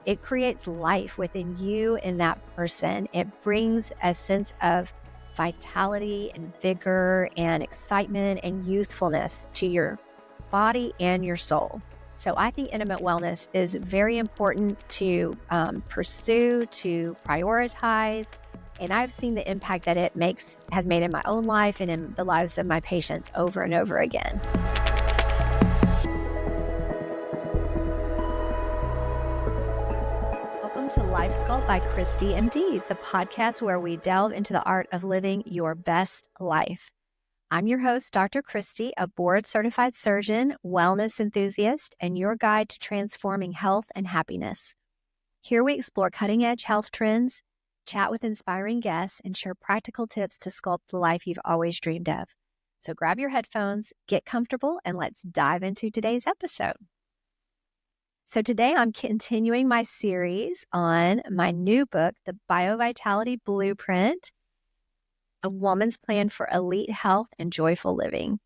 it creates life within you and that person. It brings a sense of vitality and vigor and excitement and youthfulness to your body and your soul. So I think intimate wellness is very important to pursue, to prioritize. And I've seen the impact that it has made in my own life and in the lives of my patients over and over again. Welcome to LifeSculpt by Christi, MD, the podcast where we delve into the art of living your best life. I'm your host, Dr. Christi, a board-certified surgeon, wellness enthusiast, and your guide to transforming health and happiness. Here we explore cutting-edge health trends, chat with inspiring guests, and share practical tips to sculpt the life you've always dreamed of. So grab your headphones, get comfortable, and let's dive into today's episode. So today I'm continuing my series on my new book, the BioVitality Blueprint, A Woman's Plan for Elite Health and Joyful Living.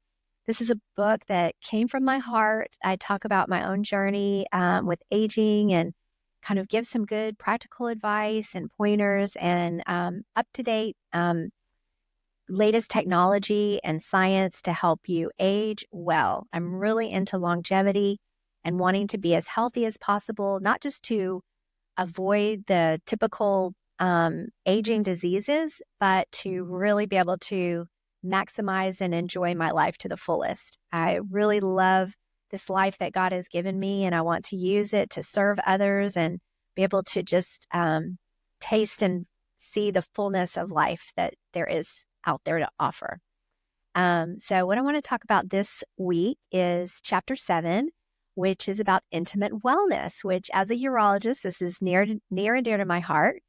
This is a book that came from my heart. I talk about my own journey with aging and kind of give some good practical advice and pointers and up-to-date latest technology and science to help you age well. I'm really into longevity and wanting to be as healthy as possible, not just to avoid the typical aging diseases, but to really be able to maximize and enjoy my life to the fullest. I really love this life that God has given me, and I want to use it to serve others and be able to just taste and see the fullness of life that there is out there to offer. So what I want to talk about this week is Chapter 7, which is about intimate wellness, which as a urologist, this is near and dear to my heart.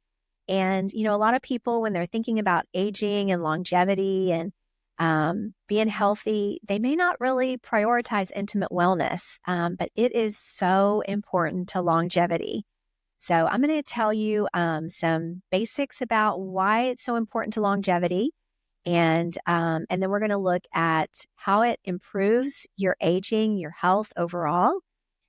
And, you know, a lot of people, when they're thinking about aging and longevity and being healthy, they may not really prioritize intimate wellness, but it is so important to longevity. So I'm going to tell you some basics about why it's so important to longevity. And then we're going to look at how it improves your aging, your health overall,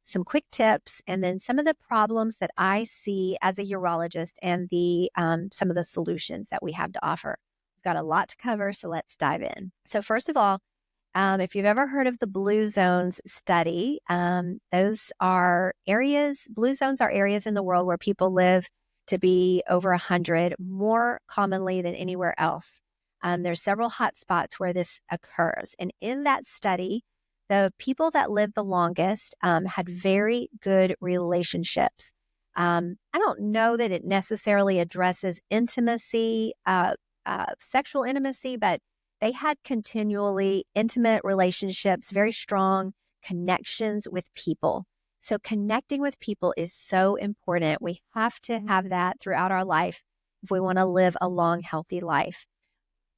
some quick tips, and then some of the problems that I see as a urologist and the some of the solutions that we have to offer. We've got a lot to cover, so let's dive in. So first of all, if you've ever heard of the Blue Zones study, those are areas, Blue Zones are areas in the world where people live to be over 100 more commonly than anywhere else. There's several hot spots where this occurs. And in that study, the people that lived the longest had very good relationships. I don't know that it necessarily addresses intimacy, sexual intimacy, but they had continually intimate relationships, very strong connections with people. So connecting with people is so important. We have to have that throughout our life if we want to live a long, healthy life,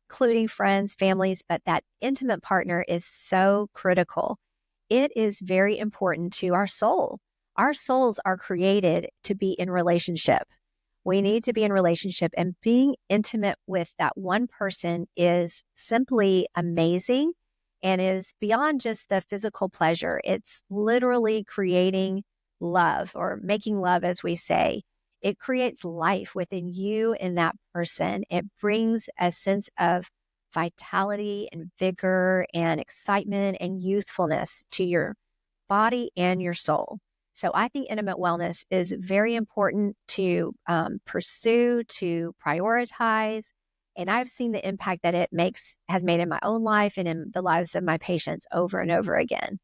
including friends, families, but that intimate partner is so critical. It is very important to our soul. Our souls are created to be in relationship. We need to be in relationship, and being intimate with that one person is simply amazing and is beyond just the physical pleasure. It's literally creating love, or making love, as we say. It creates life within you and that person. It brings a sense of vitality and vigor and excitement and youthfulness to your body and your soul. So I think intimate wellness is very important to pursue, to prioritize. And I've seen the impact that it has made in my own life and in the lives of my patients over and over again.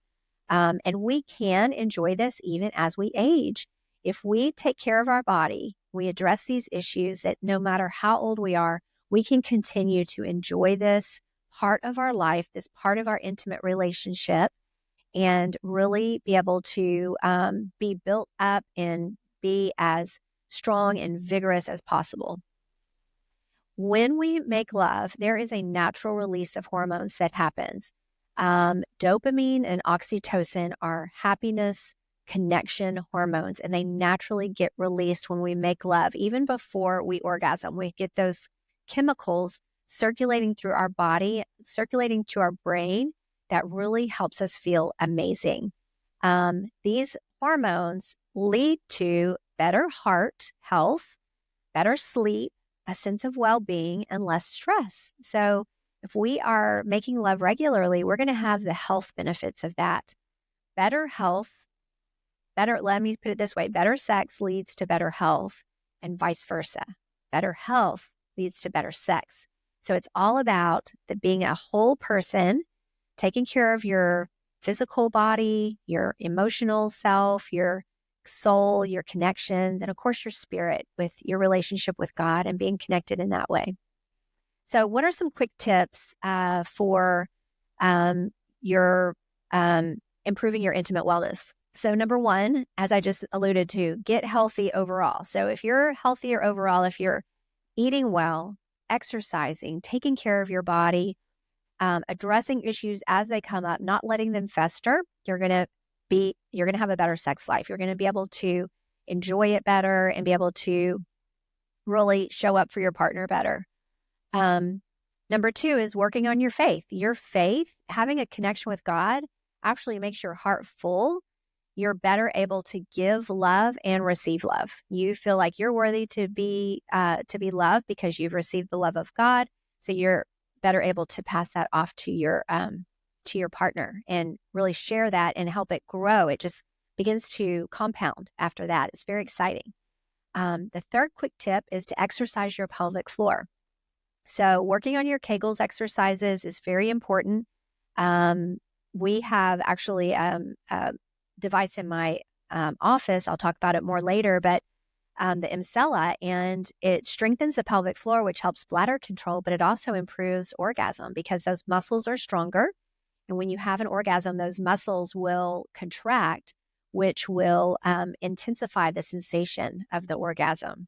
And we can enjoy this even as we age. If we take care of our body, we address these issues, that no matter how old we are, we can continue to enjoy this part of our life, this part of our intimate relationship, and really be able to be built up and be as strong and vigorous as possible. When we make love, there is a natural release of hormones that happens. Dopamine and oxytocin are happiness, connection hormones, and they naturally get released when we make love. Even before we orgasm, we get those chemicals circulating through our body, circulating to our brain, that really helps us feel amazing. These hormones lead to better heart health, better sleep, a sense of well-being, and less stress. So if we are making love regularly, we're going to have the health benefits of that. Better health, let me put it this way, better sex leads to better health and vice versa. Better health leads to better sex. So it's all about being a whole person, taking care of your physical body, your emotional self, your soul, your connections, and of course your spirit with your relationship with God and being connected in that way. So what are some quick tips for your improving your intimate wellness? So number one, as I just alluded to, get healthy overall. So if you're healthier overall, if you're eating well, exercising, taking care of your body, addressing issues as they come up, not letting them fester, you're going to have a better sex life. You're going to be able to enjoy it better and be able to really show up for your partner better. Number two is working on your faith. Your faith, having a connection with God, actually makes your heart full. You're better able to give love and receive love. You feel like you're worthy to be loved because you've received the love of God. So you're better able to pass that off to your partner and really share that and help it grow. It just begins to compound after that. It's very exciting. The third quick tip is to exercise your pelvic floor. So working on your Kegels exercises is very important. We have actually a device in my office. I'll talk about it more later, but the Emsella, and it strengthens the pelvic floor, which helps bladder control, but it also improves orgasm because those muscles are stronger. And when you have an orgasm, those muscles will contract, which will intensify the sensation of the orgasm.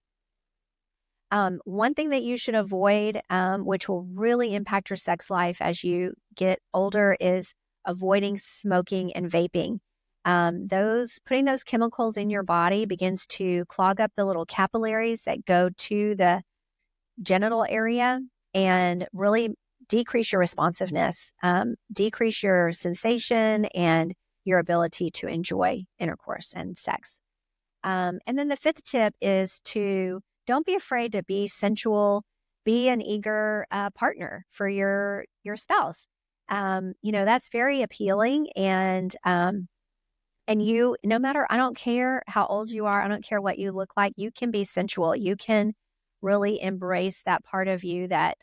One thing that you should avoid, which will really impact your sex life as you get older, is avoiding smoking and vaping. Putting those chemicals in your body begins to clog up the little capillaries that go to the genital area and really decrease your responsiveness, decrease your sensation and your ability to enjoy intercourse and sex. And then the fifth tip is to don't be afraid to be sensual, be an eager partner for your spouse. That's very appealing, and you, no matter, I don't care how old you are, I don't care what you look like, you can be sensual. You can really embrace that part of you that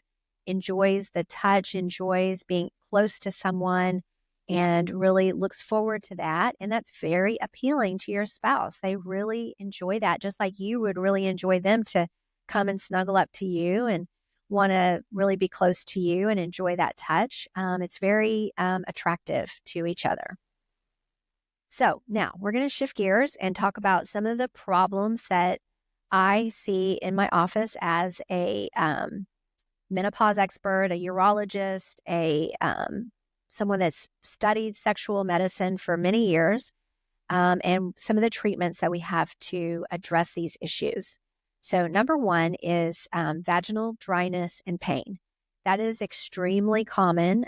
enjoys the touch, enjoys being close to someone, and really looks forward to that. And that's very appealing to your spouse. They really enjoy that, just like you would really enjoy them to come and snuggle up to you and want to really be close to you and enjoy that touch. It's very attractive to each other. So now we're going to shift gears and talk about some of the problems that I see in my office as a menopause expert, a urologist, someone that's studied sexual medicine for many years, and some of the treatments that we have to address these issues. So number one is vaginal dryness and pain. That is extremely common,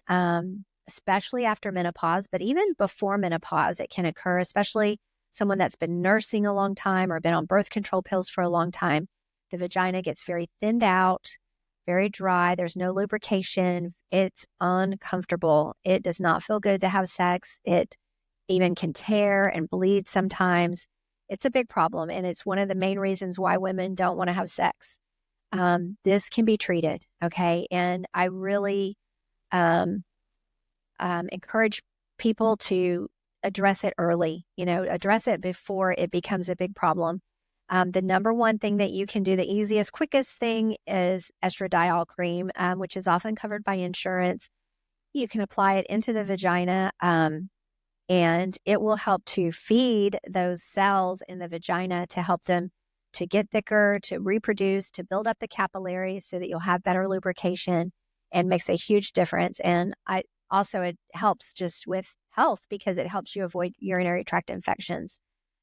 especially after menopause, but even before menopause, it can occur, especially someone that's been nursing a long time or been on birth control pills for a long time. The vagina gets very thinned out, very dry. There's no lubrication. It's uncomfortable. It does not feel good to have sex. It even can tear and bleed sometimes. It's a big problem, and it's one of the main reasons why women don't want to have sex. This can be treated, okay? And I really encourage people to address it early, address it before it becomes a big problem. The number one thing that you can do, the easiest, quickest thing is estradiol cream, which is often covered by insurance. You can apply it into the vagina, and it will help to feed those cells in the vagina to help them to get thicker, to reproduce, to build up the capillaries so that you'll have better lubrication, and makes a huge difference. And it helps just with health because it helps you avoid urinary tract infections.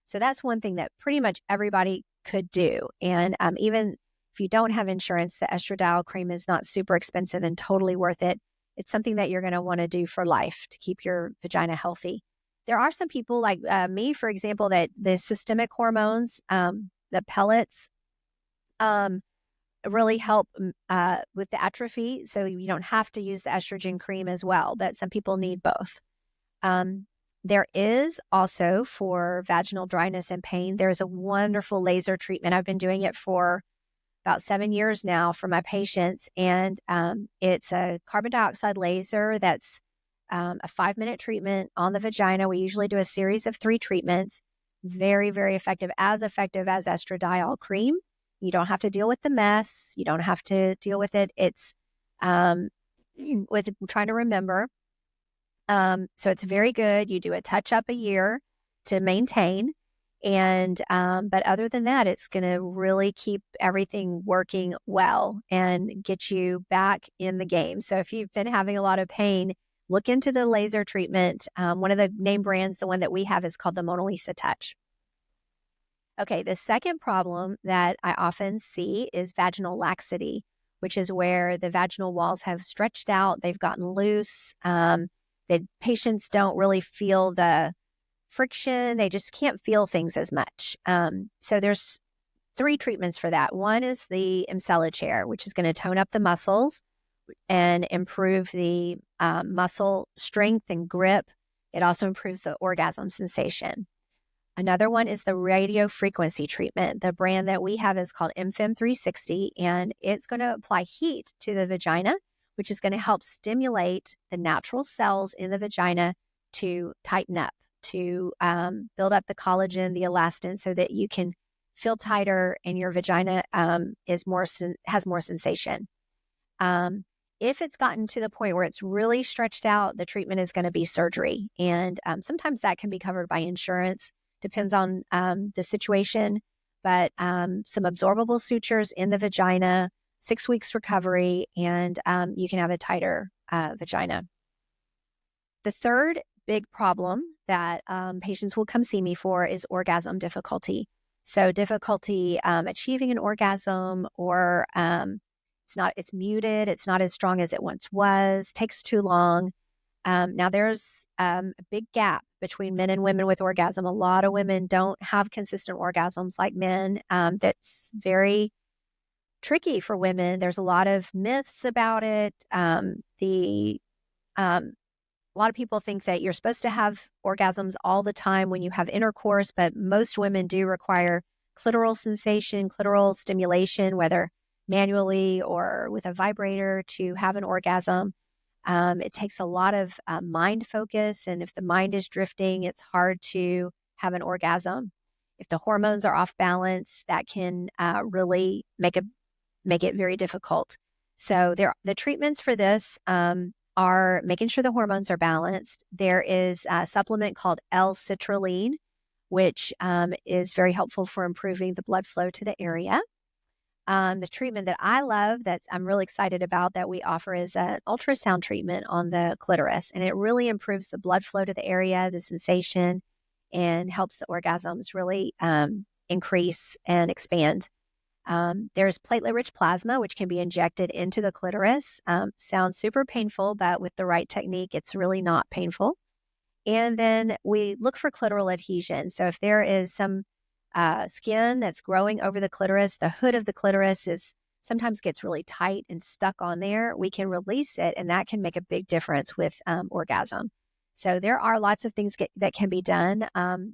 So that's one thing that pretty much everybody could do. And even if you don't have insurance, the estradiol cream is not super expensive and totally worth it. It's something that you're going to want to do for life to keep your vagina healthy. There are some people like me, for example, that the systemic hormones, the pellets really help with the atrophy. So you don't have to use the estrogen cream as well, but some people need both. There is also for vaginal dryness and pain, there's a wonderful laser treatment. I've been doing it for about 7 years now for my patients. And it's a carbon dioxide laser that's a 5-minute treatment on the vagina. We usually do a series of 3 treatments. Very, very effective as estradiol cream. You don't have to deal with the mess. You don't have to deal with it. It's with trying to remember. So it's very good. You do a touch up a year to maintain. And, but other than that, it's going to really keep everything working well and get you back in the game. So if you've been having a lot of pain, look into the laser treatment. One of the name brands, the one that we have is called the Mona Lisa Touch. Okay. The second problem that I often see is vaginal laxity, which is where the vaginal walls have stretched out. They've gotten loose. The patients don't really feel the friction. They just can't feel things as much. So there's 3 treatments for that. One is the Emcella chair, which is going to tone up the muscles and improve the muscle strength and grip. It also improves the orgasm sensation. Another one is the radio frequency treatment. The brand that we have is called MFem 360, and it's going to apply heat to the vagina, which is going to help stimulate the natural cells in the vagina to tighten up, to build up the collagen, the elastin, so that you can feel tighter and your vagina has more sensation. If it's gotten to the point where it's really stretched out, the treatment is going to be surgery. And sometimes that can be covered by insurance, depends on the situation, but some absorbable sutures in the vagina, 6 weeks recovery, and you can have a tighter vagina. The third big problem that patients will come see me for is orgasm difficulty. So difficulty achieving an orgasm, or it's muted, it's not as strong as it once was, takes too long. Now there's a big gap between men and women with orgasm. A lot of women don't have consistent orgasms like men. That's very tricky for women. There's a lot of myths about it. A lot of people think that you're supposed to have orgasms all the time when you have intercourse, but most women do require clitoral sensation, clitoral stimulation, whether manually or with a vibrator, to have an orgasm. It takes a lot of mind focus, and if the mind is drifting, it's hard to have an orgasm. If the hormones are off balance, that can really make it very difficult. So the treatments for this are making sure the hormones are balanced. There is a supplement called L-citrulline, which is very helpful for improving the blood flow to the area. The treatment that I love, that I'm really excited about, that we offer, is an ultrasound treatment on the clitoris. And it really improves the blood flow to the area, the sensation, and helps the orgasms really increase and expand. There's platelet-rich plasma, which can be injected into the clitoris. Sounds super painful, but with the right technique, it's really not painful. And then we look for clitoral adhesion. So if there is some skin that's growing over the clitoris, the hood of the clitoris sometimes gets really tight and stuck on there, we can release it, and that can make a big difference with orgasm. So there are lots of things that can be done.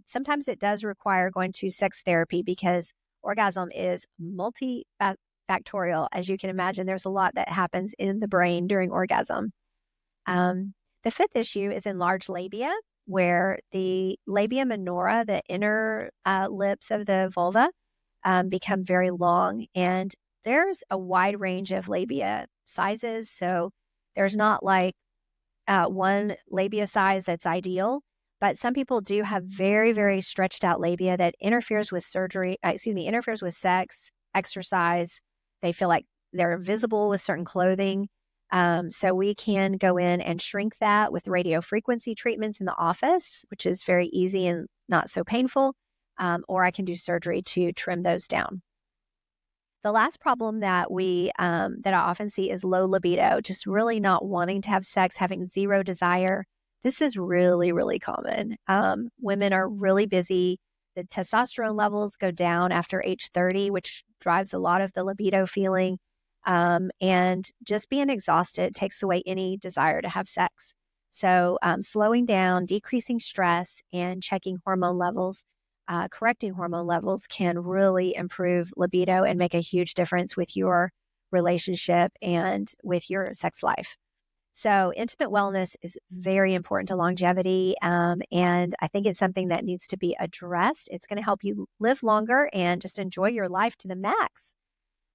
Sometimes it does require going to sex therapy, because orgasm is multifactorial. As you can imagine, there's a lot that happens in the brain during orgasm. The fifth issue is enlarged labia, where the labia minora, the inner lips of the vulva, become very long. And there's a wide range of labia sizes. So there's not like one labia size that's ideal. But some people do have very, very stretched out labia that interferes with interferes with sex, exercise. They feel like they're visible with certain clothing. So we can go in and shrink that with radio frequency treatments in the office, which is very easy and not so painful. Or I can do surgery to trim those down. The last problem that I often see is low libido, just really not wanting to have sex, having zero desire. This is really, really common. Women are really busy. the testosterone levels go down after age 30, which drives a lot of the libido feeling. And just being exhausted takes away any desire to have sex. So slowing down, decreasing stress, and checking hormone levels, correcting hormone levels can really improve libido and make a huge difference with your relationship and with your sex life. So intimate wellness is very important to longevity. And I think it's something that needs to be addressed. It's going to help you live longer and just enjoy your life to the max.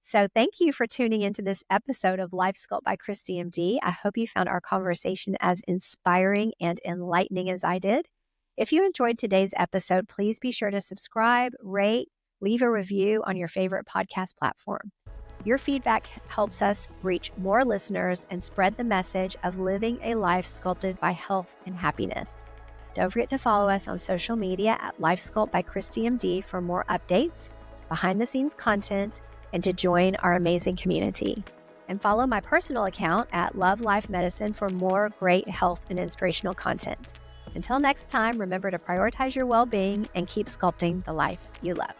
So thank you for tuning into this episode of LifeSculpt by Christi MD. I hope you found our conversation as inspiring and enlightening as I did. If you enjoyed today's episode, please be sure to subscribe, rate, leave a review on your favorite podcast platform. Your feedback helps us reach more listeners and spread the message of living a life sculpted by health and happiness. Don't forget to follow us on social media at LifeSculpt by Christi MD for more updates, behind-the-scenes content, and to join our amazing community. And follow my personal account at Love Life Medicine for more great health and inspirational content. Until next time, remember to prioritize your well-being and keep sculpting the life you love.